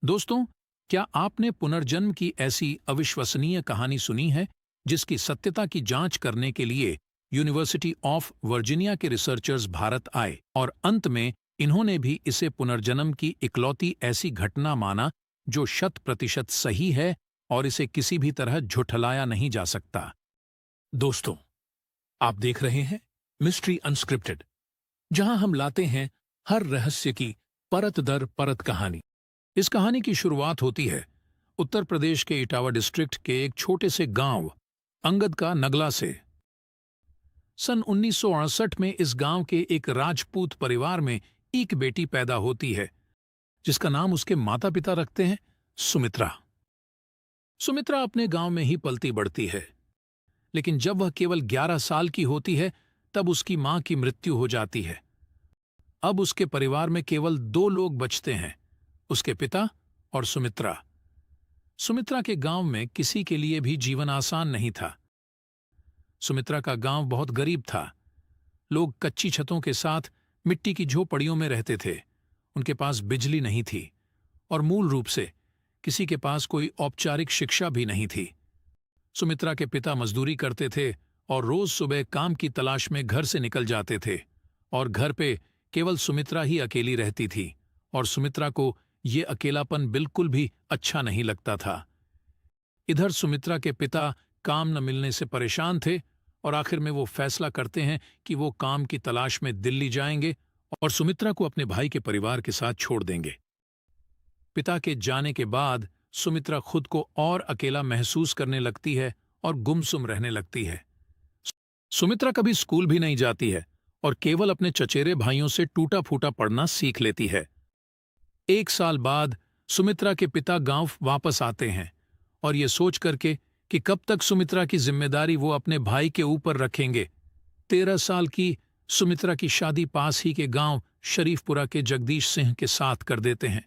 दोस्तों, क्या आपने पुनर्जन्म की ऐसी अविश्वसनीय कहानी सुनी है जिसकी सत्यता की जांच करने के लिए यूनिवर्सिटी ऑफ वर्जीनिया के रिसर्चर्स भारत आए और अंत में इन्होंने भी इसे पुनर्जन्म की इकलौती ऐसी घटना माना जो 100% सही है और इसे किसी भी तरह झुठलाया नहीं जा सकता। दोस्तों, आप देख रहे हैं मिस्ट्री अनस्क्रिप्टेड, जहां हम लाते हैं हर रहस्य की परत दर परत कहानी। इस कहानी की शुरुआत होती है उत्तर प्रदेश के इटावा डिस्ट्रिक्ट के एक छोटे से गांव अंगद का नगला से। सन 1968 में इस गांव के एक राजपूत परिवार में एक बेटी पैदा होती है जिसका नाम उसके माता पिता रखते हैं सुमित्रा। सुमित्रा अपने गांव में ही पलती बढ़ती है, लेकिन जब वह केवल 11 साल की होती है तब उसकी मां की मृत्यु हो जाती है। अब उसके परिवार में केवल 2 लोग बचते हैं, उसके पिता और सुमित्रा। सुमित्रा के गांव में किसी के लिए भी जीवन आसान नहीं था। सुमित्रा का गांव बहुत गरीब था। लोग कच्ची छतों के साथ मिट्टी की झोपड़ियों में रहते थे। उनके पास बिजली नहीं थी और मूल रूप से किसी के पास कोई औपचारिक शिक्षा भी नहीं थी। सुमित्रा के पिता मजदूरी करते थे और रोज सुबह काम की तलाश में घर से निकल जाते थे और घर पे केवल सुमित्रा ही अकेली रहती थी और सुमित्रा को ये अकेलापन बिल्कुल भी अच्छा नहीं लगता था। इधर सुमित्रा के पिता काम न मिलने से परेशान थे और आखिर में वो फैसला करते हैं कि वो काम की तलाश में दिल्ली जाएंगे और सुमित्रा को अपने भाई के परिवार के साथ छोड़ देंगे। पिता के जाने के बाद सुमित्रा खुद को और अकेला महसूस करने लगती है और गुमसुम रहने लगती है। सुमित्रा कभी स्कूल भी नहीं जाती है और केवल अपने चचेरे भाइयों से टूटा फूटा पढ़ना सीख लेती है। 1 साल बाद सुमित्रा के पिता गांव वापस आते हैं और ये सोच करके कि कब तक सुमित्रा की जिम्मेदारी वो अपने भाई के ऊपर रखेंगे। 13 साल की सुमित्रा की शादी पास ही के गांव शरीफपुरा के जगदीश सिंह के साथ कर देते हैं।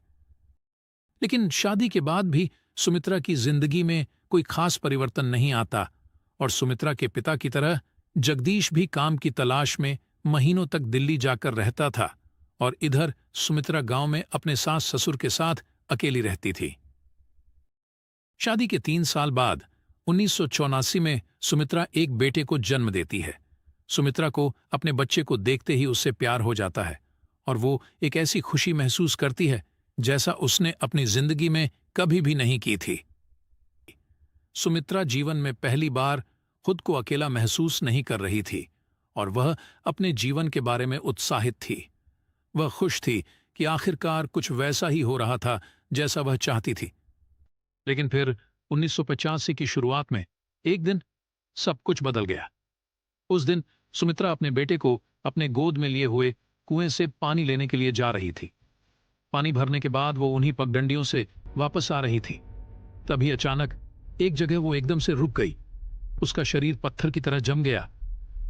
लेकिन शादी के बाद भी सुमित्रा की जिंदगी में कोई खास परिवर्तन नहीं आता और सुमित्रा के पिता की तरह जगदीश भी काम की तलाश में महीनों तक दिल्ली जाकर रहता था और इधर सुमित्रा गांव में अपने सास ससुर के साथ अकेली रहती थी। शादी के 3 साल बाद 1984 में सुमित्रा एक बेटे को जन्म देती है। सुमित्रा को अपने बच्चे को देखते ही उससे प्यार हो जाता है और वो एक ऐसी खुशी महसूस करती है जैसा उसने अपनी जिंदगी में कभी भी नहीं की थी। सुमित्रा जीवन में पहली बार खुद को अकेला महसूस नहीं कर रही थी और वह अपने जीवन के बारे में उत्साहित थी। वह खुश थी कि आखिरकार कुछ वैसा ही हो रहा था जैसा वह चाहती थी। लेकिन फिर 1985 की शुरुआत में एक दिन सब कुछ बदल गया। उस दिन सुमित्रा अपने बेटे को अपने गोद में लिए हुए कुएं से पानी लेने के लिए जा रही थी। पानी भरने के बाद वो उन्हीं पगडंडियों से वापस आ रही थी। तभी अचानक एक जगह वो एकदम से रुक गई। उसका शरीर पत्थर की तरह जम गया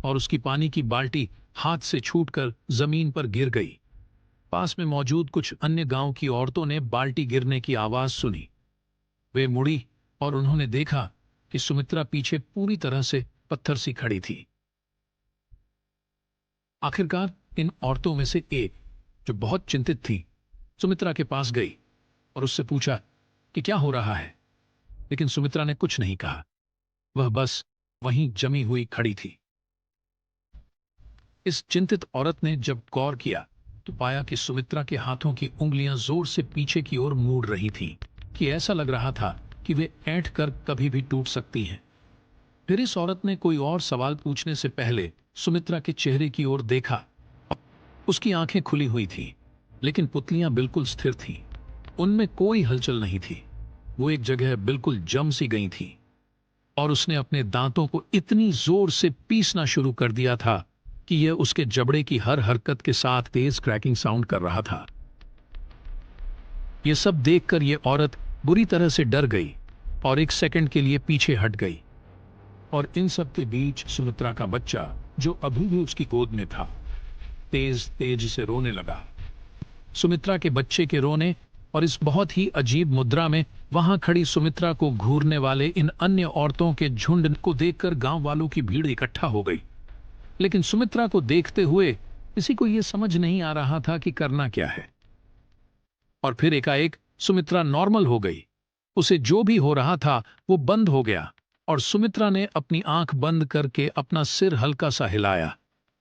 और उसकी पानी की बाल्टी हाथ से छूटकर जमीन पर गिर गई। पास में मौजूद कुछ अन्य गांव की औरतों ने बाल्टी गिरने की आवाज सुनी। वे मुड़ी और उन्होंने देखा कि सुमित्रा पीछे पूरी तरह से पत्थर सी खड़ी थी। आखिरकार इन औरतों में से एक, जो बहुत चिंतित थी, सुमित्रा के पास गई और उससे पूछा कि क्या हो रहा है। लेकिन सुमित्रा ने कुछ नहीं कहा। वह बस वहीं जमी हुई खड़ी थी। इस चिंतित औरत ने जब गौर किया तो पाया कि सुमित्रा के हाथों की उंगलियां जोर से पीछे की ओर मुड़ रही थीं, कि ऐसा लग रहा था कि वे ऐंठ कर कभी भी टूट सकती हैं। फिर इस औरत ने कोई और सवाल पूछने से पहले सुमित्रा के चेहरे की ओर देखा। उसकी आंखें खुली हुई थीं, लेकिन पुतलियां बिल्कुल स्थिर थीं। उनमें कोई हलचल नहीं थी। वो एक जगह बिल्कुल जम सी गई थी और उसने अपने दांतों को इतनी जोर से पीसना शुरू कर दिया था कि यह उसके जबड़े की हर हरकत के साथ तेज क्रैकिंग साउंड कर रहा था। यह सब देखकर यह औरत बुरी तरह से डर गई और 1 सेकंड के लिए पीछे हट गई। और इन सब के बीच सुमित्रा का बच्चा, जो अभी भी उसकी गोद में था, तेज तेज से रोने लगा। सुमित्रा के बच्चे के रोने और इस बहुत ही अजीब मुद्रा में वहां खड़ी सुमित्रा को घूरने वाले इन अन्य औरतों के झुंड को देखकर गांव वालों की भीड़ इकट्ठा हो गई। लेकिन सुमित्रा को देखते हुए किसी को यह समझ नहीं आ रहा था कि करना क्या है। और फिर एकाएक सुमित्रा नॉर्मल हो गई। उसे जो भी हो रहा था वो बंद हो गया और सुमित्रा ने अपनी आंख बंद करके अपना सिर हल्का सा हिलाया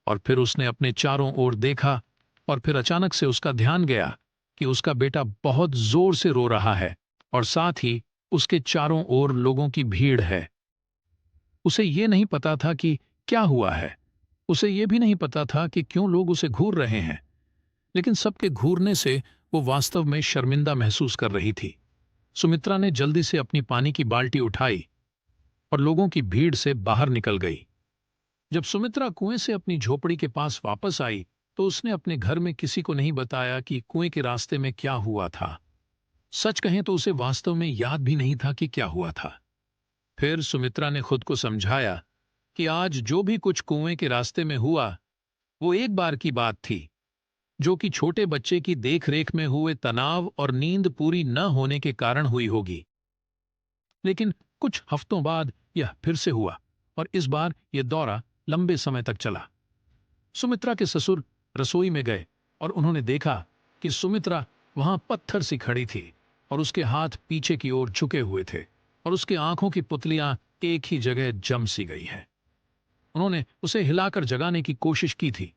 और फिर उसने अपने चारों ओर देखा और फिर अचानक से उसका ध्यान गया कि उसका बेटा बहुत जोर से रो रहा है और साथ ही उसके चारों ओर लोगों की भीड़ है। उसे ये नहीं पता था कि क्या हुआ है, उसे ये भी नहीं पता था कि क्यों लोग उसे घूर रहे हैं, लेकिन सबके घूरने से वो वास्तव में शर्मिंदा महसूस कर रही थी। सुमित्रा ने जल्दी से अपनी पानी की बाल्टी उठाई और लोगों की भीड़ से बाहर निकल गई। जब सुमित्रा कुएं से अपनी झोपड़ी के पास वापस आई तो उसने अपने घर में किसी को नहीं बताया कि कुएं के रास्ते में क्या हुआ था। सच कहें तो उसे वास्तव में याद भी नहीं था कि क्या हुआ था। फिर सुमित्रा ने खुद को समझाया कि आज जो भी कुछ कुएं के रास्ते में हुआ वो एक बार की बात थी, जो कि छोटे बच्चे की देखरेख में हुए तनाव और नींद पूरी न होने के कारण हुई होगी। लेकिन कुछ हफ्तों बाद यह फिर से हुआ और इस बार यह दौरा लंबे समय तक चला। सुमित्रा के ससुर रसोई में गए और उन्होंने देखा कि सुमित्रा वहां पत्थर सी खड़ी थी और उसके हाथ पीछे की ओर झुके हुए थे और उसकी आंखों की पुतलियां एक ही जगह जम सी गई हैं। उन्होंने उसे हिलाकर जगाने की कोशिश की थी,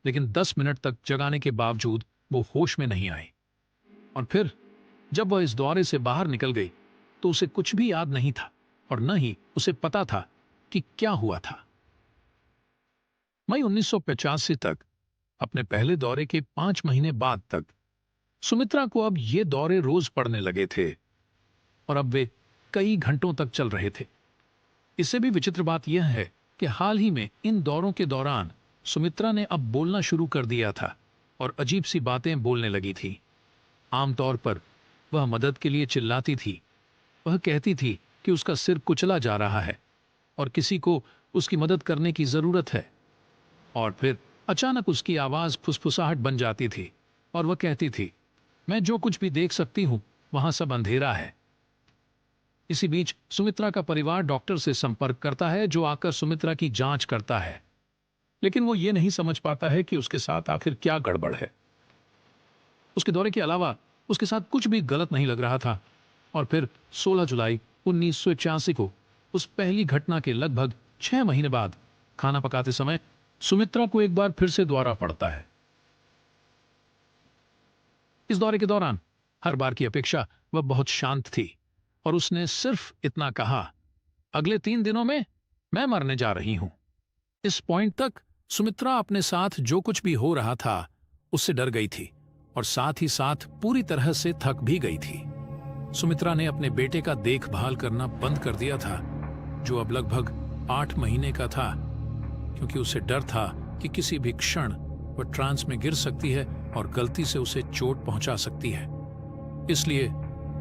लेकिन 10 मिनट तक जगाने के बावजूद वो होश में नहीं आई। और फिर जब वह इस दौरे से बाहर निकल गई तो उसे कुछ भी याद नहीं था और न ही उसे पता था कि क्या हुआ था। मई 1985 तक, अपने पहले दौरे के 5 महीने बाद तक, सुमित्रा को अब ये दौरे रोज पड़ने लगे थे और अब वे कई घंटों तक चल रहे थे। इससे भी विचित्र बात यह है कि हाल ही में इन दौरों के दौरान सुमित्रा ने अब बोलना शुरू कर दिया था और अजीब सी बातें बोलने लगी थी। आमतौर पर वह मदद के लिए चिल्लाती थी। वह कहती थी कि उसका सिर कुचला जा रहा है और किसी को उसकी मदद करने की जरूरत है। और फिर अचानक उसकी आवाज फुसफुसाहट बन जाती थी और वह कहती थी, मैं जो कुछ भी देख सकती हूं वहां सब अंधेरा है। इसी बीच सुमित्रा का परिवार डॉक्टर से संपर्क करता है, जो आकर सुमित्रा की जांच करता है, लेकिन वो ये नहीं समझ पाता है कि उसके साथ आखिर क्या गड़बड़ है। उसके दौरे के अलावा उसके साथ कुछ भी गलत नहीं लग रहा था। और फिर 16 जुलाई 1986 को, उस पहली घटना के लगभग 6 महीने बाद, खाना पकाते समय सुमित्रा को एक बार फिर से दौरा पड़ता है। इस दौरे के दौरान हर बार की अपेक्षा वह बहुत शांत थी और उसने सिर्फ इतना कहा, अगले 3 दिनों में मैं मरने जा रही हूं। इस पॉइंट तक सुमित्रा अपने साथ जो कुछ भी हो रहा था उससे डर गई थी और साथ ही साथ पूरी तरह से थक भी गई थी। सुमित्रा ने अपने बेटे का देखभाल करना बंद कर दिया था, जो अब लगभग 8 महीने का था, क्योंकि उसे डर था कि किसी भी क्षण वह ट्रांस में गिर सकती है और गलती से उसे चोट पहुंचा सकती है। इसलिए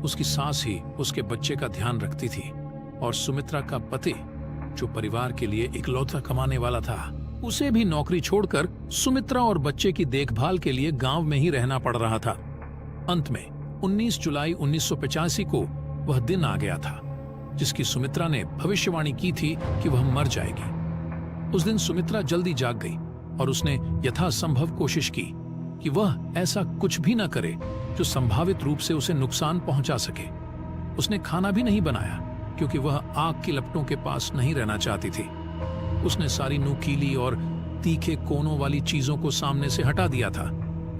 उसकी सास ही उसके बच्चे का ध्यान रखती थी और सुमित्रा का पति, जो परिवार के लिए इकलौता कमाने वाला था, उसे भी नौकरी छोड़कर सुमित्रा और बच्चे की देखभाल के लिए गांव में ही रहना पड़ रहा था। अंत में 19 जुलाई 1985 को वह दिन आ गया था जिसकी सुमित्रा ने भविष्यवाणी की थी कि वह मर जाएगी। उस दिन सुमित्रा जल्दी जाग गई और उसने यथासंभव कोशिश की कि वह ऐसा कुछ भी न करे जो संभावित रूप से उसे नुकसान पहुंचा सके। उसने खाना भी नहीं बनाया क्योंकि वह आग की लपटों के पास नहीं रहना चाहती थी। उसने सारी नुकीली और तीखे कोनों वाली चीजों को सामने से हटा दिया था।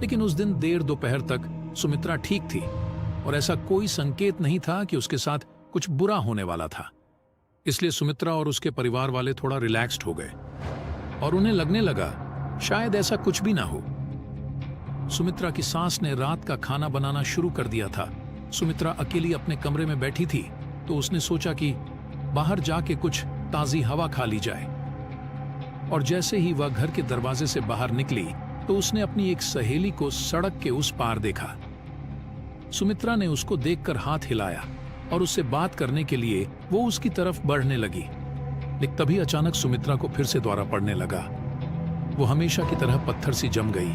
लेकिन उस दिन देर दोपहर तक सुमित्रा ठीक थी और ऐसा कोई संकेत नहीं था कि उसके साथ कुछ बुरा होने वाला था। इसलिए सुमित्रा और उसके परिवार वाले थोड़ा रिलैक्स्ड हो गए और उन्हें लगने लगा शायद ऐसा कुछ भी ना हो। सुमित्रा की सास ने रात का खाना बनाना शुरू कर दिया था। सुमित्रा अकेली अपने कमरे में बैठी थी तो उसने सोचा कि बाहर जाके कुछ ताजी हवा खा ली जाए। और जैसे ही वह घर के दरवाजे से बाहर निकली तो उसने अपनी एक सहेली को सड़क के उस पार देखा। सुमित्रा ने उसको देखकर हाथ हिलाया और उससे बात करने के लिए वो उसकी तरफ बढ़ने लगी। लेकिन तभी अचानक सुमित्रा को फिर से दौरा पड़ने लगा। वो हमेशा की तरह पत्थर सी जम गई।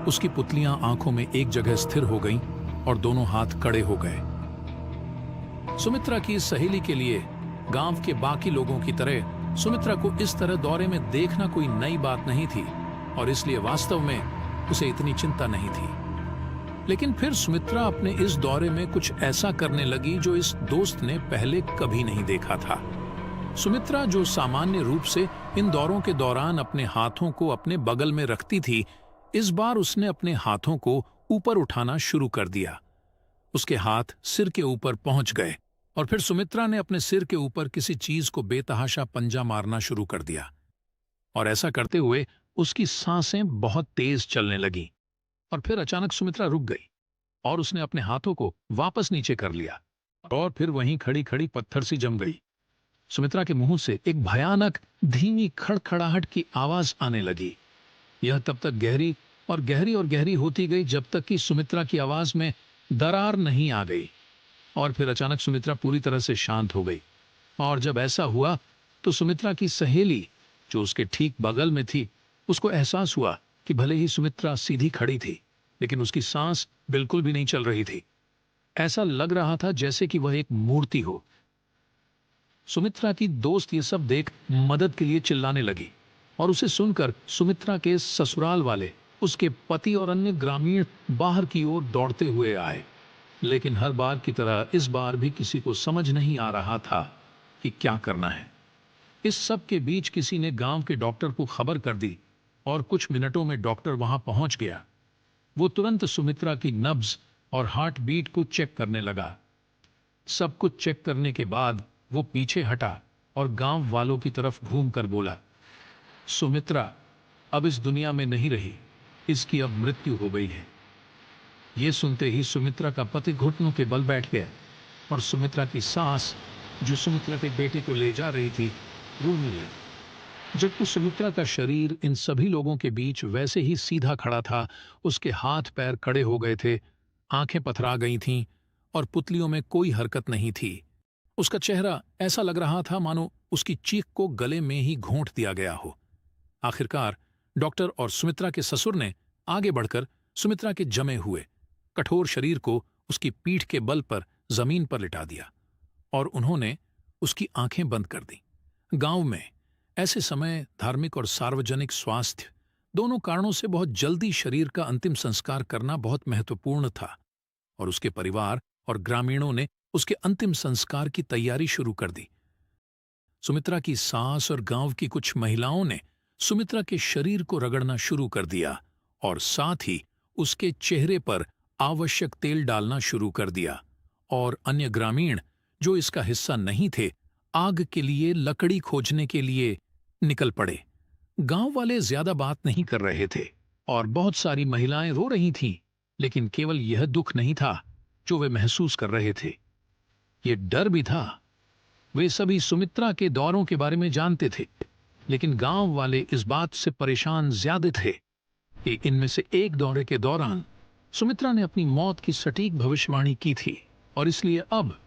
उसकी पुतलियां आंखों में एक जगह स्थिर हो गईं और दोनों हाथ कड़े हो गए। सुमित्रा की इस सहेली के लिए गांव के बाकी लोगों की तरह सुमित्रा को इस तरह दौरे में देखना कोई नई बात नहीं थी और इसलिए वास्तव में उसे इतनी चिंता नहीं थी। लेकिन फिर सुमित्रा अपने इस दौरे में कुछ ऐसा करने लगी जो इस दोस्त ने पहले कभी नहीं देखा था। सुमित्रा, जो सामान्य रूप से इन दौरों के दौरान अपने हाथों को अपने बगल में रखती थी, इस बार उसने अपने हाथों को ऊपर उठाना शुरू कर दिया। उसके हाथ सिर के ऊपर पहुंच गए और फिर सुमित्रा ने अपने सिर के ऊपर किसी चीज को बेतहाशा पंजा मारना शुरू कर दिया। और ऐसा करते हुए उसकी सांसें बहुत तेज चलने लगी। और फिर अचानक सुमित्रा रुक गई और उसने अपने हाथों को वापस नीचे कर लिया और फिर वहीं खड़ी खड़ी पत्थर सी जम गई। सुमित्रा के मुंह से एक भयानक धीमी खड़खड़ाहट की आवाज आने लगी। यह तब तक गहरी और गहरी और गहरी होती गई जब तक कि सुमित्रा की आवाज में दरार नहीं आ गई। और फिर अचानक सुमित्रा पूरी तरह से शांत हो गई। और जब ऐसा हुआ तो सुमित्रा की सहेली, जो उसके ठीक बगल में थी, उसको एहसास हुआ कि भले ही सुमित्रा सीधी खड़ी थी, लेकिन उसकी सांस बिल्कुल भी नहीं चल रही थी। ऐसा लग रहा था जैसे कि वह एक मूर्ति हो। सुमित्रा की दोस्त ये सब देख मदद के लिए चिल्लाने लगी और उसे सुनकर सुमित्रा के ससुराल वाले, उसके पति और अन्य ग्रामीण बाहर की ओर दौड़ते हुए आए। लेकिन हर बार की तरह इस बार भी किसी को समझ नहीं आ रहा था कि क्या करना है। इस सब के बीच किसी ने गांव के डॉक्टर को खबर कर दी और कुछ मिनटों में डॉक्टर वहां पहुंच गया। वो तुरंत सुमित्रा की नब्ज और हार्ट बीट को चेक करने लगा। सब कुछ चेक करने के बाद वो पीछे हटा और गांव वालों की तरफ घूमकर बोला, सुमित्रा अब इस दुनिया में नहीं रही, इसकी अब मृत्यु हो गई है। ये सुनते ही सुमित्रा का पति घुटनों के बल बैठ गया और सुमित्रा की सास, जो सुमित्रा के बेटे को ले जा रही थी, रोने लगी। जबकि सुमित्रा का शरीर इन सभी लोगों के बीच वैसे ही सीधा खड़ा था, उसके हाथ पैर खड़े हो गए थे, आंखें पथरा गई थीं और पुतलियों में कोई हरकत नहीं थी। उसका चेहरा ऐसा लग रहा था मानो उसकी चीख को गले में ही घोंट दिया गया हो। आखिरकार डॉक्टर और सुमित्रा के ससुर ने आगे बढ़कर सुमित्रा के जमे हुए कठोर शरीर को उसकी पीठ के बल पर जमीन पर लिटा दिया और उन्होंने उसकी आंखें बंद कर दी। गांव में ऐसे समय धार्मिक और सार्वजनिक स्वास्थ्य दोनों कारणों से बहुत जल्दी शरीर का अंतिम संस्कार करना बहुत महत्वपूर्ण था और उसके परिवार और ग्रामीणों ने उसके अंतिम संस्कार की तैयारी शुरू कर दी। सुमित्रा की सास और गांव की कुछ महिलाओं ने सुमित्रा के शरीर को रगड़ना शुरू कर दिया और साथ ही उसके चेहरे पर आवश्यक तेल डालना शुरू कर दिया और अन्य ग्रामीण, जो इसका हिस्सा नहीं थे, आग के लिए लकड़ी खोजने के लिए निकल पड़े। गांव वाले ज्यादा बात नहीं कर रहे थे और बहुत सारी महिलाएं रो रही थीं, लेकिन केवल यह दुख नहीं था जो वे महसूस कर रहे थे, ये डर भी था। वे सभी सुमित्रा के दौरों के बारे में जानते थे, लेकिन गांव वाले इस बात से परेशान ज्यादा थे कि इनमें से एक दौरे के दौरान सुमित्रा ने अपनी मौत की सटीक भविष्यवाणी की थी और इसलिए अब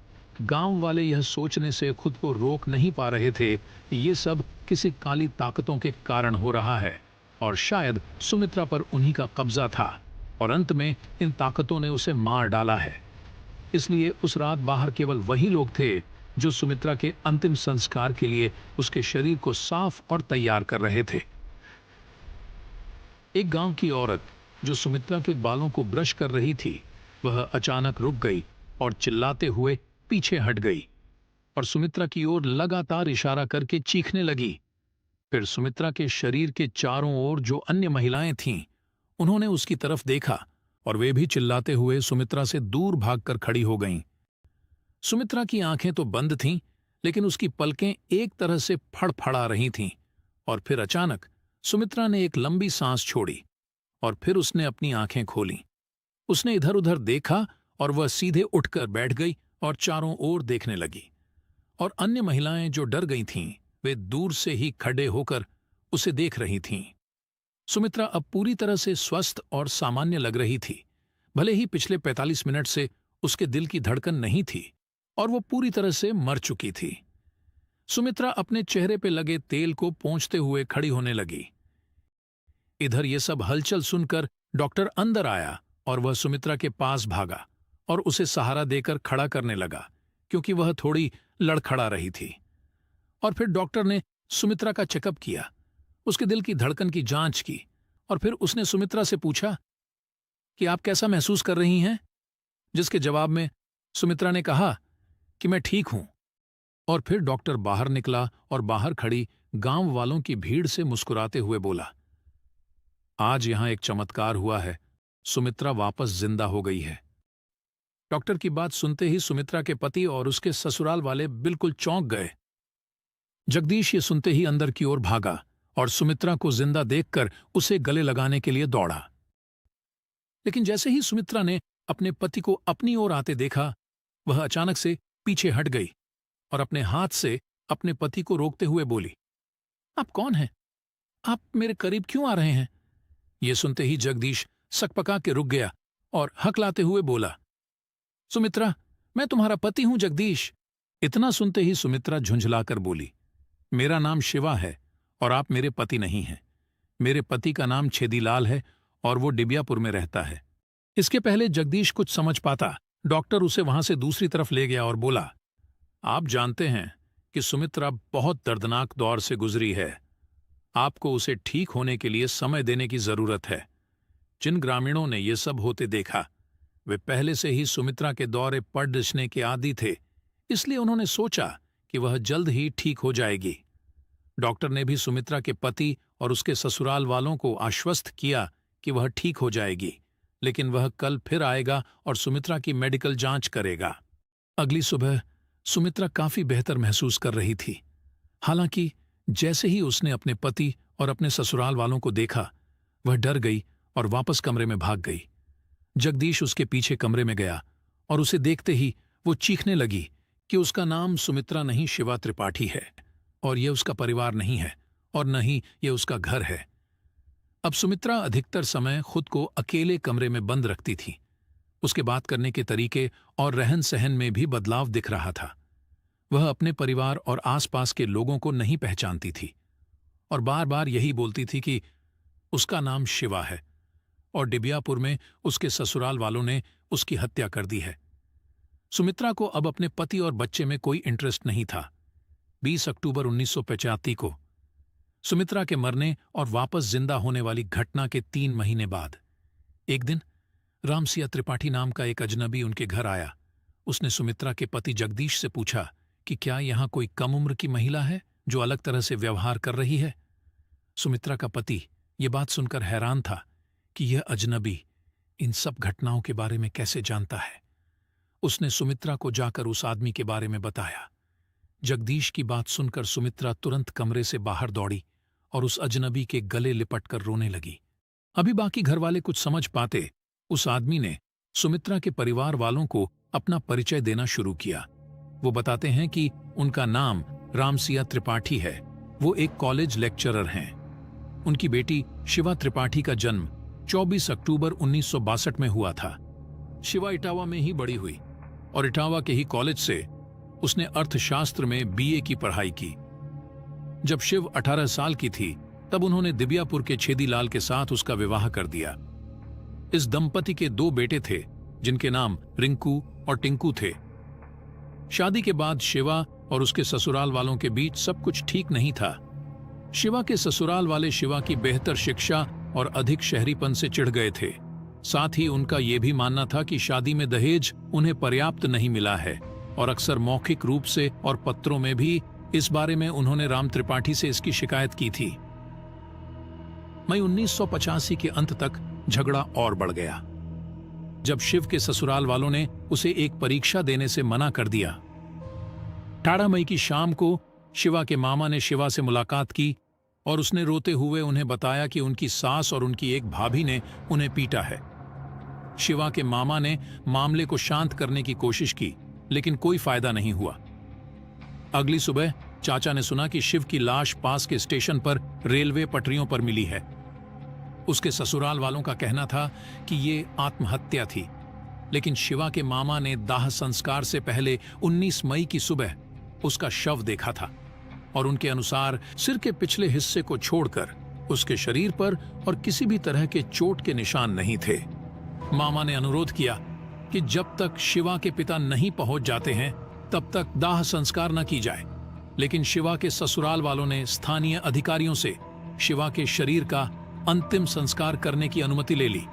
गांव वाले यह सोचने से खुद को रोक नहीं पा रहे थे कि ये सब किसी काली ताकतों के कारण हो रहा है और शायद सुमित्रा पर उन्हीं का कब्जा था और अंत में इन ताकतों ने उसे मार डाला है। इसलिए उस रात बाहर केवल वही लोग थे जो सुमित्रा के अंतिम संस्कार के लिए उसके शरीर को साफ और तैयार कर रहे थे। एक गांव की औरत जो सुमित्रा के बालों को ब्रश कर रही थी, वह अचानक रुक गई और चिल्लाते हुए पीछे हट गई और सुमित्रा की ओर लगातार इशारा करके चीखने लगी। फिर सुमित्रा के शरीर के चारों ओर जो अन्य महिलाएं थीं, उन्होंने उसकी तरफ देखा और वे भी चिल्लाते हुए सुमित्रा से दूर भागकर खड़ी हो गईं। सुमित्रा की आंखें तो बंद थीं, लेकिन उसकी पलकें एक तरह से फड़फड़ा रही थीं और फिर अचानक सुमित्रा ने एक लंबी सांस छोड़ी और फिर उसने अपनी आंखें खोलीं। उसने इधर उधर देखा और वह सीधे उठकर बैठ गई और चारों ओर देखने लगी और अन्य महिलाएं जो डर गई थीं, वे दूर से ही खड़े होकर उसे देख रही थीं। सुमित्रा अब पूरी तरह से स्वस्थ और सामान्य लग रही थी। भले ही पिछले 45 मिनट से उसके दिल की धड़कन नहीं थी और वो पूरी तरह से मर चुकी थी। सुमित्रा अपने चेहरे पे लगे तेल को पोंछते हुए खड़ी होने लगी। इधर ये सब हलचल सुनकर डॉक्टर अंदर आया और वह सुमित्रा के पास भागा और उसे सहारा देकर खड़ा करने लगा, क्योंकि वह थोड़ी लड़खड़ा रही थी। और फिर डॉक्टर ने सुमित्रा का चेकअप किया, उसके दिल की धड़कन की जांच की और फिर उसने सुमित्रा से पूछा, कि आप कैसा महसूस कर रही हैं? जिसके जवाब में सुमित्रा ने कहा कि मैं ठीक हूं। और फिर डॉक्टर बाहर निकला और बाहर खड़ी गांव वालों की भीड़ से मुस्कुराते हुए बोला, आज यहां एक चमत्कार हुआ है, सुमित्रा वापस जिंदा हो गई है। डॉक्टर की बात सुनते ही सुमित्रा के पति और उसके ससुराल वाले बिल्कुल चौंक गए। जगदीश ये सुनते ही अंदर की ओर भागा और सुमित्रा को जिंदा देखकर उसे गले लगाने के लिए दौड़ा। लेकिन जैसे ही सुमित्रा ने अपने पति को अपनी ओर आते देखा, वह अचानक से पीछे हट गई और अपने हाथ से अपने पति को रोकते हुए बोली, आप कौन हैं? आप मेरे करीब क्यों आ रहे हैं? ये सुनते ही जगदीश सकपका के रुक गया और हकलाते हुए बोला, सुमित्रा, मैं तुम्हारा पति हूं जगदीश। इतना सुनते ही सुमित्रा झुंझलाकर बोली, मेरा नाम शिवा है और आप मेरे पति नहीं हैं। मेरे पति का नाम छेदीलाल है और वो डिबियापुर में रहता है। इसके पहले जगदीश कुछ समझ पाता, डॉक्टर उसे वहां से दूसरी तरफ ले गया और बोला, आप जानते हैं कि सुमित्रा बहुत दर्दनाक दौर से गुजरी है। आपको उसे ठीक होने के लिए समय देने की जरूरत है। जिन ग्रामीणों ने ये सब होते देखा, वे पहले से ही सुमित्रा के दौरे पड़ डिसने के आदी थे, इसलिए उन्होंने सोचा कि वह जल्द ही ठीक हो जाएगी। डॉक्टर ने भी सुमित्रा के पति और उसके ससुराल वालों को आश्वस्त किया कि वह ठीक हो जाएगी, लेकिन वह कल फिर आएगा और सुमित्रा की मेडिकल जांच करेगा। अगली सुबह सुमित्रा काफी बेहतर महसूस कर रही थी। हालांकि जैसे ही उसने अपने पति और अपने ससुराल वालों को देखा, वह डर गई और वापस कमरे में भाग गई। जगदीश उसके पीछे कमरे में गया और उसे देखते ही वो चीखने लगी कि उसका नाम सुमित्रा नहीं, शिवा त्रिपाठी है और यह उसका परिवार नहीं है और न ही यह उसका घर है। अब सुमित्रा अधिकतर समय खुद को अकेले कमरे में बंद रखती थी। उसके बात करने के तरीके और रहन सहन में भी बदलाव दिख रहा था। वह अपने परिवार और आसपास के लोगों को नहीं पहचानती थी और बार बार यही बोलती थी कि उसका नाम शिवा है और डिबियापुर में उसके ससुराल वालों ने उसकी हत्या कर दी है। सुमित्रा को अब अपने पति और बच्चे में कोई इंटरेस्ट नहीं था। 20 अक्टूबर 1985 को सुमित्रा के मरने और वापस जिंदा होने वाली घटना के 3 महीने बाद एक दिन रामसिया त्रिपाठी नाम का एक अजनबी उनके घर आया। उसने सुमित्रा के पति जगदीश से पूछा कि क्या यहां कोई कम उम्र की महिला है जो अलग तरह से व्यवहार कर रही है। सुमित्रा का पति ये बात सुनकर हैरान था कि यह अजनबी इन सब घटनाओं के बारे में कैसे जानता है। उसने सुमित्रा को जाकर उस आदमी के बारे में बताया। जगदीश की बात सुनकर सुमित्रा तुरंत कमरे से बाहर दौड़ी और उस अजनबी के गले लिपटकर रोने लगी। अभी बाकी घरवाले कुछ समझ पाते, उस आदमी ने सुमित्रा के परिवार वालों को अपना परिचय देना शुरू किया। वो बताते हैं कि उनका नाम रामसिया त्रिपाठी है। वो एक कॉलेज लेक्चरर हैं। उनकी बेटी शिवा त्रिपाठी का जन्म 24 अक्टूबर 1962 में हुआ था। शिवा इटावा में ही बड़ी हुई और इटावा के ही कॉलेज से उसने अर्थशास्त्र में बीए की पढ़ाई की। जब शिव 18 साल की थी, तब उन्होंने दिबियापुर के छेदीलाल के साथ उसका विवाह कर दिया। इस दंपति के 2 बेटे थे, जिनके नाम रिंकू और टिंकू थे। शादी के बाद शिवा और उसके ससुराल वालों के बीच सब कुछ ठीक नहीं था। शिवा के ससुराल वाले शिवा की बेहतर शिक्षा और अधिक शहरीपन से चिढ़ गए थे। साथ ही उनका यह भी मानना था कि शादी में दहेज उन्हें पर्याप्त नहीं मिला है और अक्सर मौखिक रूप से और पत्रों में भी इस बारे में उन्होंने राम त्रिपाठी से इसकी शिकायत की थी। मई 1985 के अंत तक झगड़ा और बढ़ गया, जब शिव के ससुराल वालों ने उसे एक परीक्षा देने से मना कर दिया। 18 मई की शाम को शिवा के मामा ने शिवा से मुलाकात की और उसने रोते हुए उन्हें बताया कि उनकी सास और उनकी एक भाभी ने उन्हें पीटा है। शिवा के मामा ने मामले को शांत करने की कोशिश की, लेकिन कोई फायदा नहीं हुआ। अगली सुबह चाचा ने सुना कि शिव की लाश पास के स्टेशन पर रेलवे पटरियों पर मिली है। उसके ससुराल वालों का कहना था कि ये आत्महत्या थी, लेकिन शिवा के मामा ने दाह संस्कार से पहले 19 मई की सुबह उसका शव देखा था और उनके अनुसार सिर के पिछले हिस्से को छोड़कर उसके शरीर पर और किसी भी तरह के चोट के निशान नहीं थे। मामा ने अनुरोध किया कि जब तक शिवा के पिता नहीं पहुंच जाते हैं तब तक दाह संस्कार न की जाए, लेकिन शिवा के ससुराल वालों ने स्थानीय अधिकारियों से शिवा के शरीर का अंतिम संस्कार करने की अनुमति ले ली।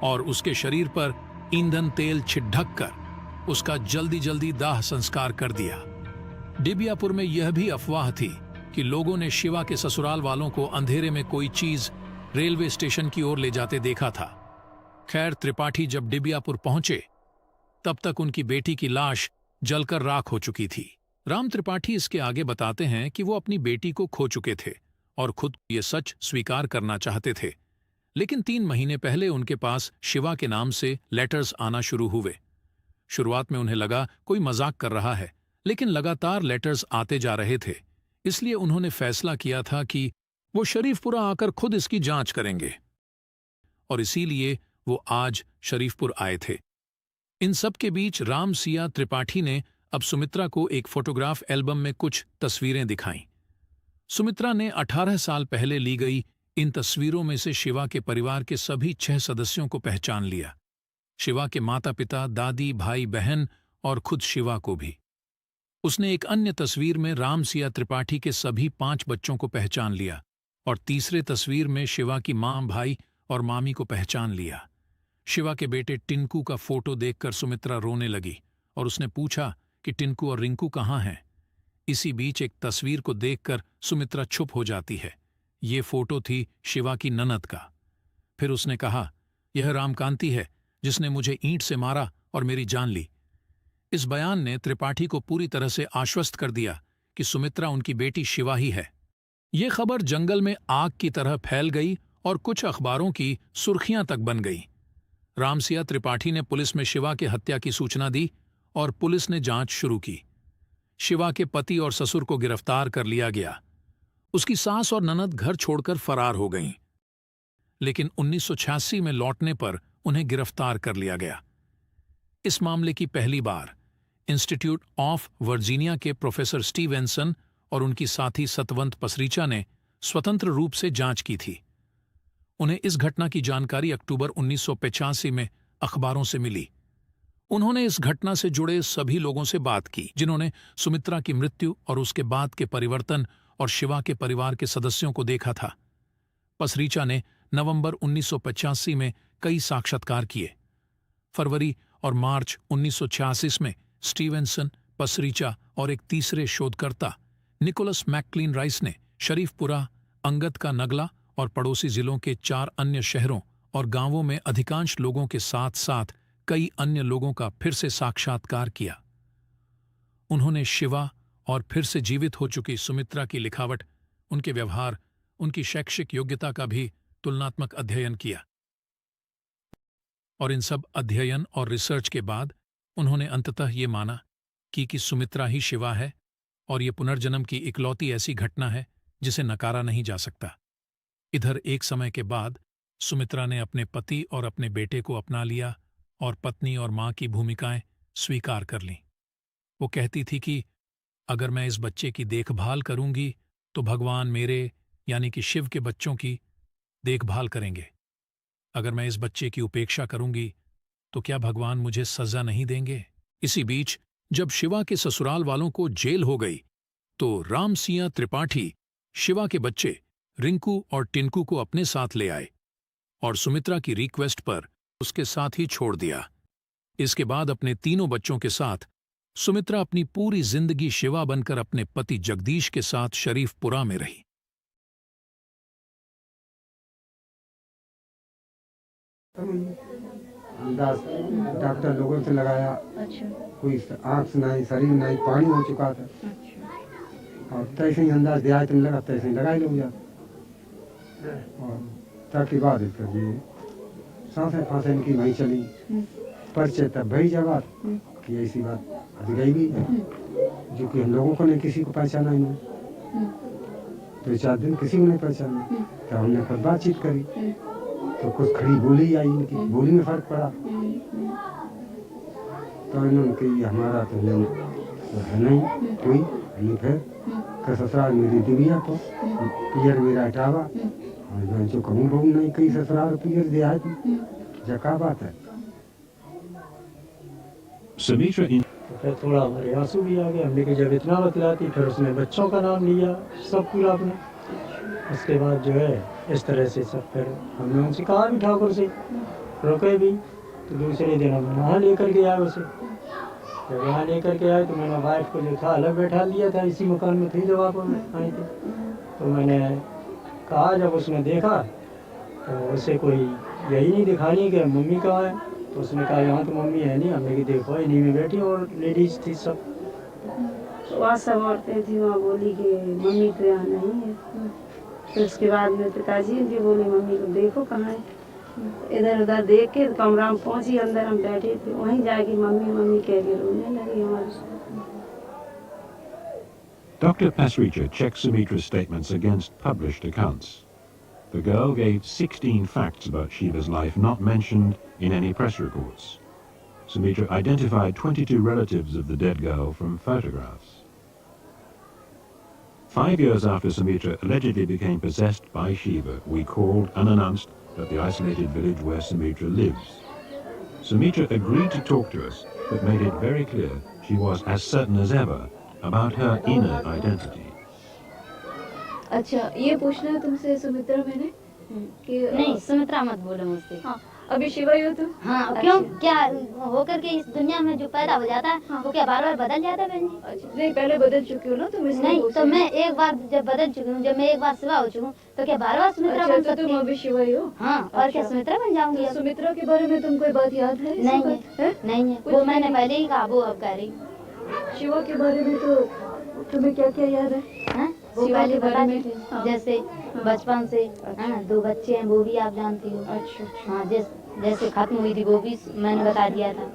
और उसके शरीर पर ईंधन तेल छिड़क कर उसका जल्दी जल्दी दाह संस्कार कर दिया। डिबियापुर में यह भी अफवाह थी कि लोगों ने शिवा के ससुराल वालों को अंधेरे में कोई चीज रेलवे स्टेशन की ओर ले जाते देखा था। खैर, त्रिपाठी जब डिबियापुर पहुंचे तब तक उनकी बेटी की लाश जलकर राख हो चुकी थी। राम त्रिपाठी इसके आगे बताते हैं कि वो अपनी बेटी को खो चुके थे और खुद ये सच स्वीकार करना चाहते थे, लेकिन 3 महीने पहले उनके पास शिवा के नाम से लेटर्स आना शुरू हुए। शुरुआत में उन्हें लगा कोई मजाक कर रहा है, लेकिन लगातार लेटर्स आते जा रहे थे, इसलिए उन्होंने फैसला किया था कि वो शरीफपुरा आकर खुद इसकी जांच करेंगे। और इसीलिए वो आज शरीफपुर आए थे। इन सब के बीच राम सिया त्रिपाठी ने अब सुमित्रा को एक फोटोग्राफ एल्बम में कुछ तस्वीरें दिखाईं। सुमित्रा ने 18 साल पहले ली गई इन तस्वीरों में से शिवा के परिवार के सभी 6 सदस्यों को पहचान लिया। शिवा के माता पिता, दादी, भाई बहन और खुद शिवा को भी। उसने एक अन्य तस्वीर में राम सिया त्रिपाठी के सभी 5 बच्चों को पहचान लिया और तीसरे तस्वीर में शिवा की मां, भाई और मामी को पहचान लिया। शिवा के बेटे टिंकू का फोटो देखकर सुमित्रा रोने लगी और उसने पूछा कि टिंकू और रिंकू कहाँ हैं। इसी बीच एक तस्वीर को देखकर सुमित्रा चुप हो जाती है। ये फोटो थी शिवा की ननद का। फिर उसने कहा, यह रामकांति है जिसने मुझे ईंट से मारा और मेरी जान ली। इस बयान ने त्रिपाठी को पूरी तरह से आश्वस्त कर दिया कि सुमित्रा उनकी बेटी शिवा ही है। ये खबर जंगल में आग की तरह फैल गई और कुछ अखबारों की सुर्खियां तक बन गई। रामसिया त्रिपाठी ने पुलिस में शिवा की हत्या की सूचना दी और पुलिस ने जांच शुरू की। शिवा के पति और ससुर को गिरफ्तार कर लिया गया। उसकी सास और ननद घर छोड़कर फरार हो गईं, लेकिन 1986 में लौटने पर उन्हें गिरफ्तार कर लिया गया। इस मामले की पहली बार इंस्टीट्यूट ऑफ वर्जीनिया के प्रोफेसर स्टीवेंसन और उनकी साथी सतवंत पसरीचा ने स्वतंत्र रूप से जांच की थी। उन्हें इस घटना की जानकारी अक्टूबर 1985 में अखबारों से मिली। उन्होंने इस घटना से जुड़े सभी लोगों से बात की जिन्होंने सुमित्रा की मृत्यु और उसके बाद के परिवर्तन और शिवा के परिवार के सदस्यों को देखा था। पसरीचा ने नवंबर 1985 में कई साक्षात्कार किए। फरवरी और मार्च 1986 में स्टीवेंसन, पसरीचा और एक तीसरे शोधकर्ता निकोलस मैकक्लीन राइस ने शरीफपुरा, अंगद का नगला और पड़ोसी जिलों के 4 अन्य शहरों और गांवों में अधिकांश लोगों के साथ साथ कई अन्य लोगों का फिर से साक्षात्कार किया। उन्होंने शिवा और फिर से जीवित हो चुकी सुमित्रा की लिखावट, उनके व्यवहार, उनकी शैक्षिक योग्यता का भी तुलनात्मक अध्ययन किया। और इन सब अध्ययन और रिसर्च के बाद उन्होंने अंततः ये माना कि सुमित्रा ही शिवा है और ये पुनर्जन्म की इकलौती ऐसी घटना है जिसे नकारा नहीं जा सकता। इधर एक समय के बाद सुमित्रा ने अपने पति और अपने बेटे को अपना लिया और पत्नी और मां की भूमिकाएं स्वीकार कर लीं। वो कहती थी कि अगर मैं इस बच्चे की देखभाल करूंगी तो भगवान मेरे यानी कि शिव के बच्चों की देखभाल करेंगे। अगर मैं इस बच्चे की उपेक्षा करूंगी तो क्या भगवान मुझे सजा नहीं देंगे। इसी बीच जब शिवा के ससुराल वालों को जेल हो गई तो राम सिया त्रिपाठी शिवा के बच्चे रिंकू और टिंकू को अपने साथ ले आए और सुमित्रा की रिक्वेस्ट पर उसके साथ ही छोड़ दिया। इसके बाद अपने तीनों बच्चों के साथ सुमित्रा अपनी पूरी जिंदगी शिवा बनकर अपने पति जगदीश के साथ शरीफपुरा में रही। अंदाज डॉक्टर लोगों से लगाया। अच्छा। कोई आँख नहीं, शरीर नहीं, पानी हो चुका था। अच्छा। और तैसे ही अंदाज दिया तो लगा तैसे ही लगा ही लोग जाते। और ताकि बाद ये सांसें फांसें इनकी वहीं चली। परिचय तब भई जवाब कि ऐसी बात गई भी है जो कि हम लोगों को नहीं किसी को पहचाना इन्होंने। 2-4 दिन किसी को नहीं पहचाना। तो हमने खुद बातचीत करी तो कुछ खड़ी बोली आई, इनकी बोली में फर्क पड़ा। तो इन्होंने कही हमारा तो है नहीं कोई नहीं। फिर का ससुराल मेरी दुनिया तो पियर मेरा हटावा और मैं जो कहूँ बहु नहीं कहीं ससुराल पियर दिया है जका बात है। तो फिर थोड़ा हमारे आंसू भी आ गए। हमने कि जब इतना बतलाती फिर उसने बच्चों का नाम लिया सब पूरा अपना। उसके बाद जो है इस तरह से सब फिर हमने उनसे कहा भी ठाकुर से रुके भी तो दूसरे दिन हम वहाँ लेकर के आए उसे। जब वहाँ लेकर के आए तो मैंने वाइफ को जो था अलग बैठा लिया था, इसी मकान में थी जब आप आई थी। तो मैंने कहा, जब उसने देखा तो उसे कोई यही नहीं दिखानी कि मम्मी कहाँ है। तो उसने कहा यहाँ तो मम्मी है नहीं, हमने कि देखो इन्हीं में बैठी और लेडीज थी सब। वहाँ सब औरतें थी, वहाँ बोली कि मम्मी तो यहाँ नहीं है। फिर उसके बाद में पिताजी भी बोले मम्मी को देखो कहाँ है। इधर उधर देख के कमरा में पहुँची, अंदर हम बैठे थे, वहीं जाके मम्मी मम्मी कह के रोने लगी हमारी। Dr. Pasricha checked Sumitra's statements against published accounts. The girl gave 16 facts about Shiva's life not mentioned in any press reports. Sumitra identified 22 relatives of the dead girl from photographs. 5 years after Sumitra allegedly became possessed by Shiva, we called unannounced at the isolated village where Sumitra lives. Sumitra agreed to talk to us, but made it very clear she was as certain as ever about her inner identity. अच्छा, ये पूछना है तुमसे सुमित्रा मैंने कि नहीं, सुमित्रा मत बोलो मुझसे। हाँ, अभी शिवा ही हो तुम? हाँ, क्यों? क्या होकर के इस दुनिया में जो पैदा हो जाता है वो क्या बार बार बदल जाता है बहन जी? अच्छा, नहीं पहले बदल चुकी हो ना तुम इसलिए नहीं, पूछ तो रही मैं एक बार जब बदल चुकी हूँ, जब मैं एक बार शिवा हो चुकी हूँ, तो क्या बार बार सुमित्रा अच्छा, बन तो सकती तुम हूँ? अभी शिवा ही हो? हाँ, और क्या अच्छा। सुमित्रा बन जाऊंगी तो अब? सुमित्रा के बारे में तुम कोई बात याद है? नहीं है, है? नहीं है, कुछ वो भी मैंने नहीं? पहले ही कहा, वो अब कह रही। शिवा के बारे में तो तुम्हें क्या क्या याद है? हाँ, वो शिवा पहले के बारे बता में? दी थी, हाँ। जैसे बचपन से, हाँ, 2 बच्चे हैं वो भी आप जानती हो। अच्छा अच्छा। हाँ, जैसे खत्म हुई थी वो भी मैंने बता दिया था।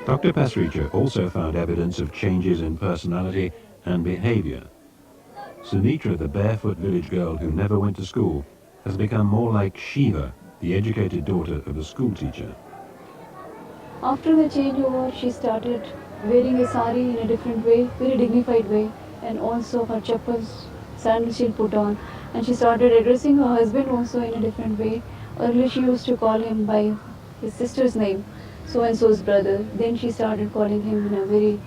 Dr. Pasricha also found evidence of changes in personality and behavior. Sumitra, the barefoot village girl who never went to school, has become more like Shiva, the educated daughter of a school teacher. After the changeover, she started wearing a sari in a different way, very dignified way, and also her chappals, sandals she'll put on, and she started addressing her husband also in a different way. Earlier she used to call him by his sister's name, so and so's brother. Then she started calling him in a very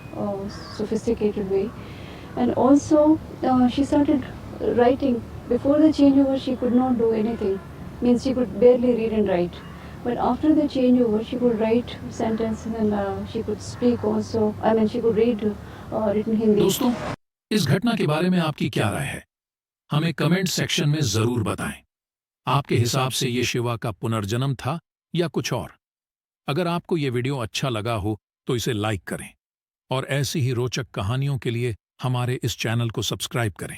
sophisticated way, and also she started writing. Before the changeover, she could not do anything, means she could barely read and write. But after the changeover, she could write sentences and she could speak also. I mean, she could read written Hindi. दोस्तों, इस घटना के बारे में आपकी क्या राय है? हमें कमेंट सेक्शन में जरूर बताएं। आपके हिसाब से ये शिवा का पुनर्जन्म था या कुछ और? अगर आपको ये वीडियो अच्छा लगा हो तो इसे लाइक करें और ऐसी ही रोचक कहानियों के लिए हमारे इस चैनल को सब्सक्राइब करें।